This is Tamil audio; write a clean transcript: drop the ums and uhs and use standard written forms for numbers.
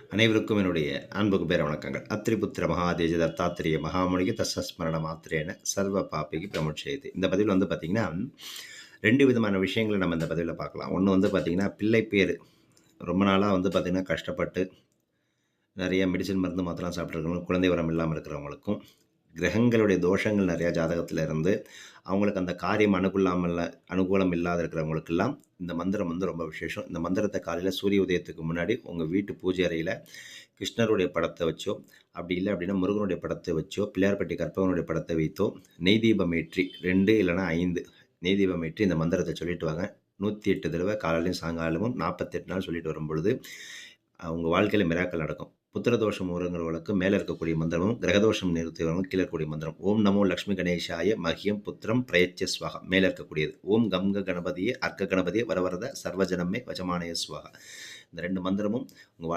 அனைவருக்கும் என்னுடைய அன்புக்கு பேர வணக்கங்கள். அத்திரிபுத்திர மகாதேஜ தத்தாத்திரேய மகாமுனிக்கு தஸ்ஸஸ்மரண மாத்திரேன சர்வ பாபிக்கு பிரமுட்சயதி. இந்த பதிவில் வந்து பார்த்தீங்கன்னா, 2 விதமான விஷயங்கள நம்ம இந்த பதிவில பார்க்கலாம். ஒண்ணு வந்து பார்த்தீங்கன்னா, பிள்ளை பேரு. ரொம்ப நாளா வந்து பார்த்தீங்கன்னா, கஷ்டப்பட்டு நெறைய மெடிசின் மருந்து மாத்திரைலாம் சாப்பிட்டுருக்கவங்க, குழந்தை வரம் இல்லாம இருக்கிறவங்களுக்கும், கிரகங்களுடைய தோஷங்கள் நெறையா ஜாதகத்தில இருந்து, அவங்களுக்கு அந்த காரியம் அனுகூலம் இல்லாத இருக்கிறவங்களுக்கெல்லாம் இந்த மந்திரம் வந்து ரொம்ப விசேஷம். இந்த மந்திரத்த காலையில சூரிய உதயத்துக்கு முன்னாடி உங்க வீட்டு பூஜை அறையில கிருஷ்ணருடைய படத்த வச்சோ, அப்படி இல்ல அப்படின்னா முருகனுடைய படத்த வச்சோ, பிள்ளையார்பட்டி கற்பகனுடைய படத்த வைத்தோ, நெய் தீபம் ஏற்றி 2 இல்லன்னா 5 நெய் தீபம் ஏற்றி இந்த மந்திரத்த சொல்லிட்டு வாங்க. 108 தடவ காலையிலயும் சாயங்காலமும் 48 நாள் சொல்லிட்டு வரும்பொழுது, உங்க வாழ்க்கையில மிராக்கிள் நடக்கும். புத்திர தோஷம் வருங்கிறவங்களுக்கு மேல இருக்கக்கூடிய மந்திரமும், கிரகதோஷம் நிறுத்தியவங்களுக்கு கீழ இருக்கக்கூடிய மந்திரம். ஓம் நமோ லட்சுமி கணேசாய மஹ்யம் புத்திரம் பிரயச்ச ஸ்வஹா மேல இருக்கக்கூடியது. ஓம் கம் க கணபதியே அர்க்க கணபதியே வரவரத சர்வஜனமே வஜமானய ஸ்வஹா. இந்த 2 மந்திரமும் உங்க